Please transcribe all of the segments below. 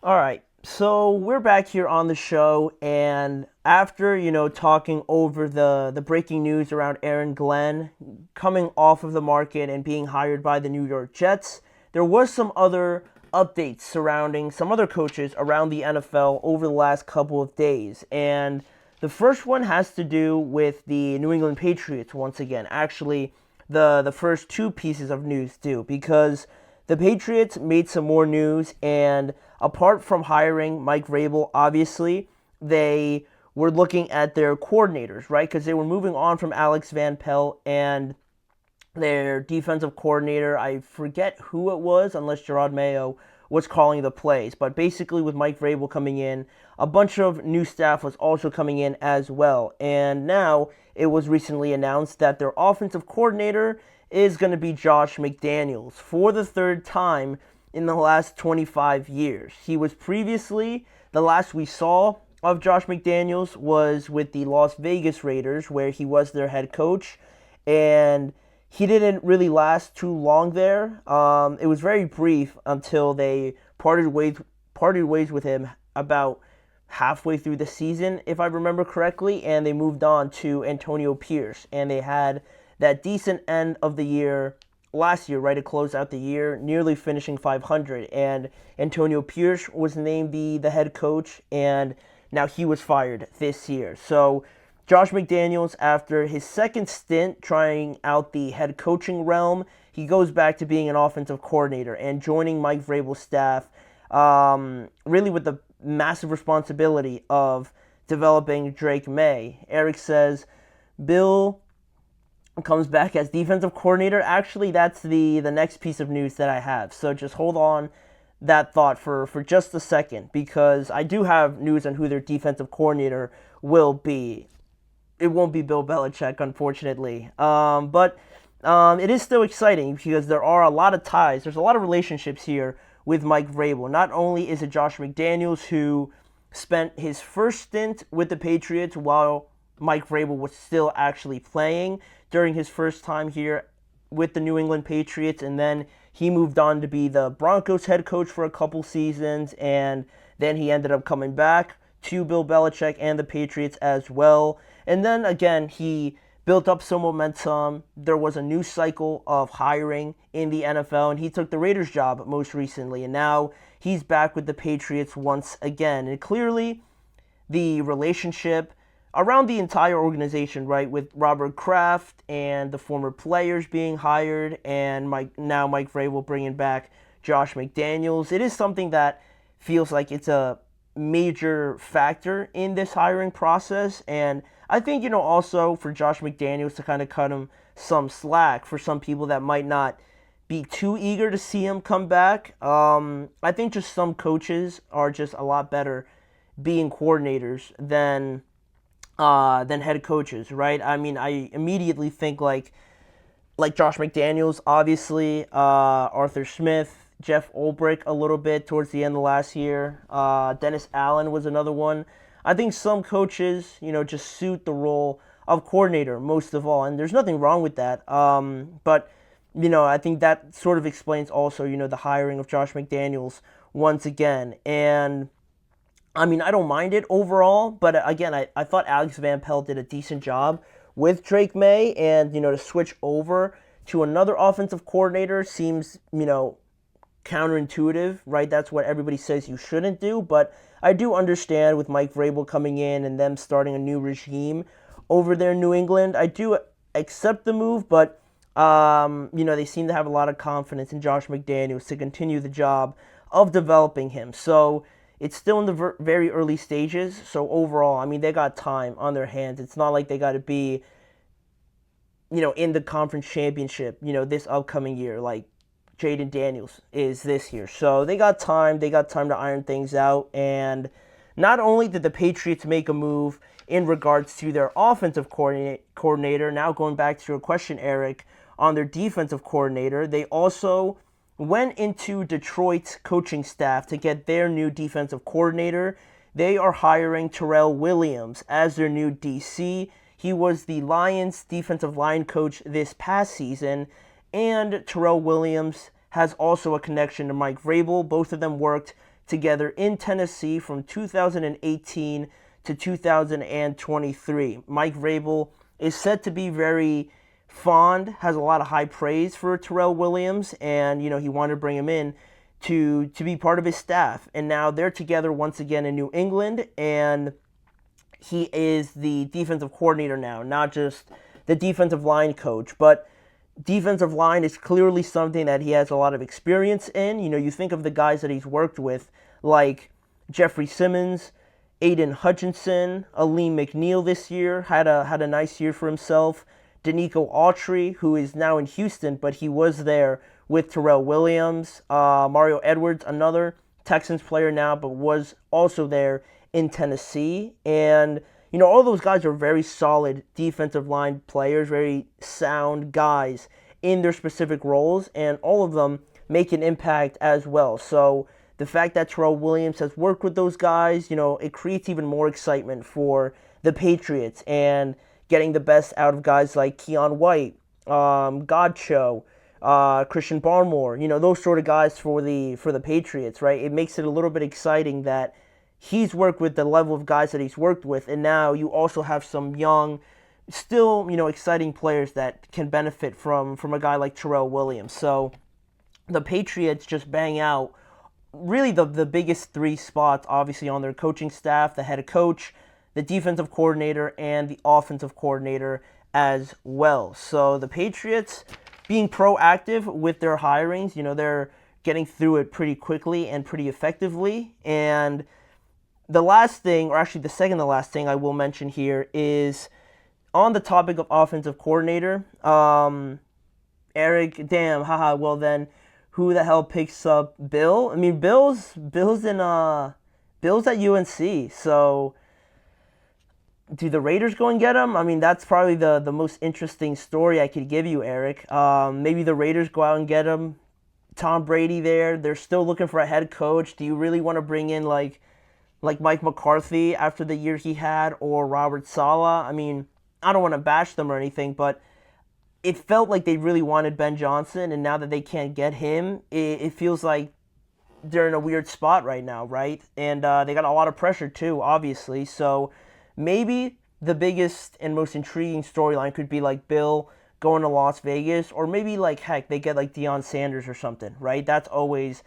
All right. So we're back here on the show, and after talking over the breaking news around Aaron Glenn coming off of the market and being hired by the New York Jets, there was some other updates surrounding some other coaches around the NFL over the last couple of days, and the first one has to do with the New England Patriots once again. Actually, the first two pieces of news do because the Patriots made some more news, and apart from hiring Mike Vrabel, obviously, they were looking at their coordinators, right? Because they were moving on from Alex Van Pelt and their defensive coordinator. I forget who it was, unless Gerard Mayo was calling the plays. But basically, with Mike Vrabel coming in, a bunch of new staff was also coming in as well. And now it was recently announced that their offensive coordinator is going to be Josh McDaniels for the third time in the last 25 years. He was previously, the last we saw of Josh McDaniels was with the Las Vegas Raiders, where he was their head coach, and he didn't really last too long there. It was very brief until they parted ways with him about halfway through the season, if I remember correctly, and they moved on to Antonio Pierce, and they had that decent end of the year last year, right, to close out the year, nearly finishing 500. And Antonio Pierce was named the head coach, and now he was fired this year. So Josh McDaniels, after his second stint trying out the head coaching realm, he goes back to being an offensive coordinator and joining Mike Vrabel's staff, really with the massive responsibility of developing Drake May. Eric says, Bill comes back as defensive coordinator. Actually, that's the next piece of news that I have. So just hold on that thought for just a second, because I do have news on who their defensive coordinator will be. It won't be Bill Belichick, unfortunately. But it is still exciting because there are a lot of ties. There's a lot of relationships here with Mike Vrabel. Not only is it Josh McDaniels, who spent his first stint with the Patriots while Mike Vrabel was still actually playing during his first time here with the New England Patriots, and then he moved on to be the Broncos head coach for a couple seasons, and then he ended up coming back to Bill Belichick and the Patriots as well. And then again, he built up some momentum. There was a new cycle of hiring in the NFL, and he took the Raiders job most recently, and now he's back with the Patriots once again. And clearly, the relationship around the entire organization, right, with Robert Kraft and the former players being hired, and Mike Vrabel bringing back Josh McDaniels, it is something that feels like it's a major factor in this hiring process. And I think, also for Josh McDaniels to kind of cut him some slack for some people that might not be too eager to see him come back. I think just some coaches are just a lot better being coordinators than head coaches, right? I mean, I immediately think like Josh McDaniels, obviously, Arthur Smith, Jeff Ulbrich a little bit towards the end of last year. Dennis Allen was another one. I think some coaches, just suit the role of coordinator most of all, and there's nothing wrong with that. But I think that sort of explains also, the hiring of Josh McDaniels once again. And I mean, I don't mind it overall, but again, I thought Alex Van Pelt did a decent job with Drake May, and, to switch over to another offensive coordinator seems, counterintuitive, right? That's what everybody says you shouldn't do, but I do understand with Mike Vrabel coming in and them starting a new regime over there in New England. I do accept the move, but, they seem to have a lot of confidence in Josh McDaniels to continue the job of developing him. So it's still in the very early stages. So overall, I mean, they got time on their hands. It's not like they got to be, in the conference championship, this upcoming year, like Jaden Daniels is this year. So they got time. They got time to iron things out. And not only did the Patriots make a move in regards to their offensive coordinator, now going back to your question, Eric, on their defensive coordinator, they also went into Detroit's coaching staff to get their new defensive coordinator. They are hiring Terrell Williams as their new DC. He was the Lions defensive line coach this past season, and Terrell Williams has also a connection to Mike Vrabel. Both of them worked together in Tennessee from 2018 to 2023. Mike Vrabel is said to be very fond, has a lot of high praise for Terrell Williams, and he wanted to bring him in to be part of his staff. And now they're together once again in New England, and he is the defensive coordinator now, not just the defensive line coach, but defensive line is clearly something that he has a lot of experience in. You think of the guys that he's worked with, like Jeffrey Simmons, Aiden Hutchinson, Aleem McNeil this year, had a nice year for himself. Danico Autry, who is now in Houston, but he was there with Terrell Williams. Mario Edwards, another Texans player now, but was also there in Tennessee. And, all those guys are very solid defensive line players, very sound guys in their specific roles, and all of them make an impact as well. So the fact that Terrell Williams has worked with those guys, it creates even more excitement for the Patriots and getting the best out of guys like Keon White, Godcho, Christian Barmore, those sort of guys for the Patriots, right? It makes it a little bit exciting that he's worked with the level of guys that he's worked with, and now you also have some young, still, exciting players that can benefit from a guy like Terrell Williams. So the Patriots just bang out really the biggest three spots, obviously, on their coaching staff: the head coach, the defensive coordinator, and the offensive coordinator as well. So the Patriots being proactive with their hirings, they're getting through it pretty quickly and pretty effectively. And the last thing, or actually the second to last thing I will mention here is on the topic of offensive coordinator. Eric, well then, who the hell picks up Bill? I mean, Bill's at UNC, so do the Raiders go and get him? I mean, that's probably the most interesting story I could give you, Eric. Maybe the Raiders go out and get him. Tom Brady there. They're still looking for a head coach. Do you really want to bring in like Mike McCarthy after the year he had, or Robert Saleh? I mean, I don't want to bash them or anything, but it felt like they really wanted Ben Johnson, and now that they can't get him, it feels like they're in a weird spot right now, right? And they got a lot of pressure too, obviously. So maybe the biggest and most intriguing storyline could be like Bill going to Las Vegas, or maybe heck, they get like Deion Sanders or something, right? That's always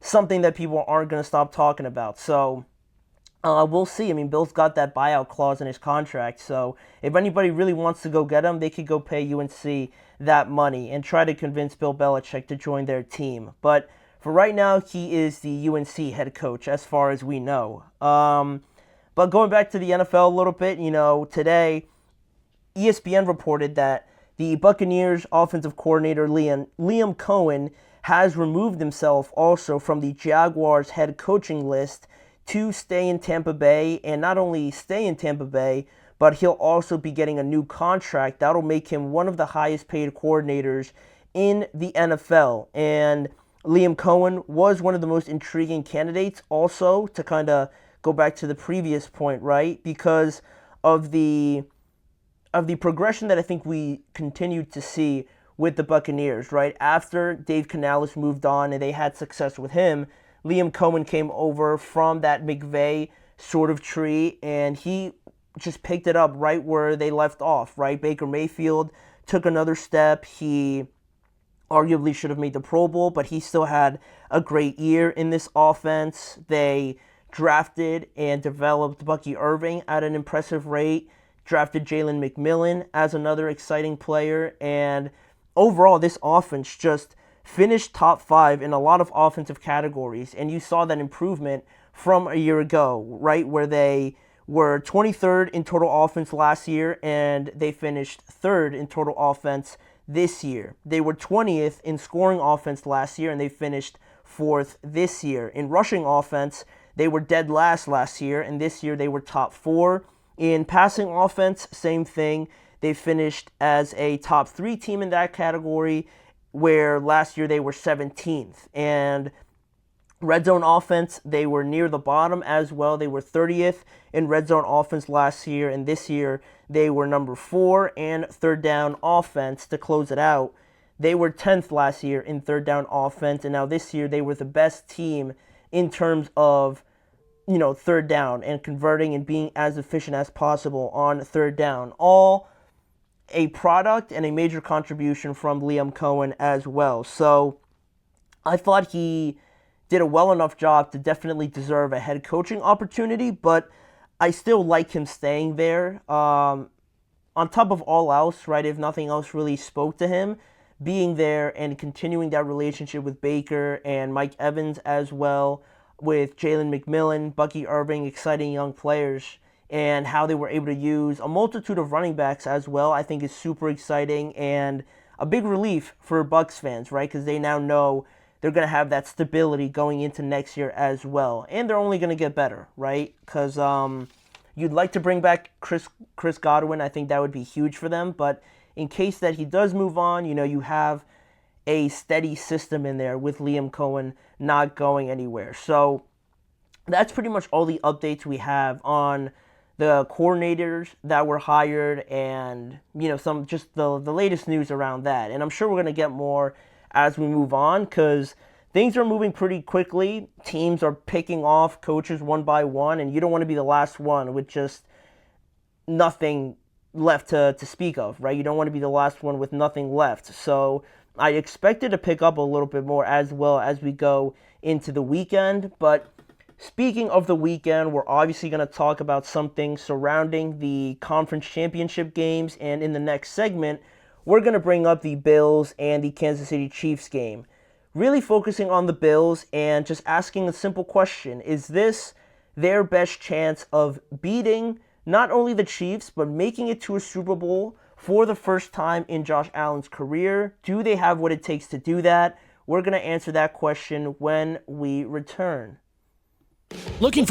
something that people aren't going to stop talking about. So we'll see. I mean, Bill's got that buyout clause in his contract, so if anybody really wants to go get him, they could go pay UNC that money and try to convince Bill Belichick to join their team. But for right now, he is the UNC head coach, as far as we know. But going back to the NFL a little bit, today ESPN reported that the Buccaneers offensive coordinator Liam Coen has removed himself also from the Jaguars head coaching list to stay in Tampa Bay, and not only stay in Tampa Bay, but he'll also be getting a new contract that'll make him one of the highest paid coordinators in the NFL. And Liam Coen was one of the most intriguing candidates also, to kind of go back to the previous point, right? Because of the progression that I think we continued to see with the Buccaneers, right? After Dave Canales moved on and they had success with him, Liam Coen came over from that McVay sort of tree, and he just picked it up right where they left off, right? Baker Mayfield took another step. He arguably should have made the Pro Bowl, but he still had a great year in this offense. They drafted and developed Bucky Irving at an impressive rate, drafted Jalen McMillan as another exciting player, and overall this offense just finished top 5 in a lot of offensive categories, and you saw that improvement from a year ago, right, where they were 23rd in total offense last year, and they finished 3rd in total offense this year. They were 20th in scoring offense last year, and they finished 4th this year. In rushing offense, they were dead last year, and this year they were top 4. In passing offense, same thing. They finished as a top 3 team in that category, where last year they were 17th. And red zone offense, they were near the bottom as well. They were 30th in red zone offense last year, and this year they were number 4. And third down offense, to close it out, they were 10th last year in third down offense, and now this year they were the best team in terms of, third down and converting and being as efficient as possible on third down. All a product and a major contribution from Liam Coen as well. So I thought he did a well enough job to definitely deserve a head coaching opportunity, but I still like him staying there. On top of all else, right, if nothing else really spoke to him, being there and continuing that relationship with Baker and Mike Evans as well, with Jalen McMillan, Bucky Irving, exciting young players, and how they were able to use a multitude of running backs as well, I think is super exciting and a big relief for Bucs fans, right? Because they now know they're going to have that stability going into next year as well. And they're only going to get better, right? Because you'd like to bring back Chris Godwin. I think that would be huge for them. But in case that he does move on, you have a steady system in there with Liam Coen not going anywhere. So that's pretty much all the updates we have on the coordinators that were hired and, some just the latest news around that. And I'm sure we're going to get more as we move on because things are moving pretty quickly. Teams are picking off coaches one by one, and you don't want to be the last one with just nothing left to speak of, right? You don't want to be the last one with nothing left. So I expected to pick up a little bit more as well as we go into the weekend. But speaking of the weekend, we're obviously going to talk about something surrounding the conference championship games. And in the next segment, we're going to bring up the Bills and the Kansas City Chiefs game. Really focusing on the Bills and just asking a simple question. Is this their best chance of beating not only the Chiefs, but making it to a Super Bowl for the first time in Josh Allen's career? Do they have what it takes to do that? We're going to answer that question when we return. Looking for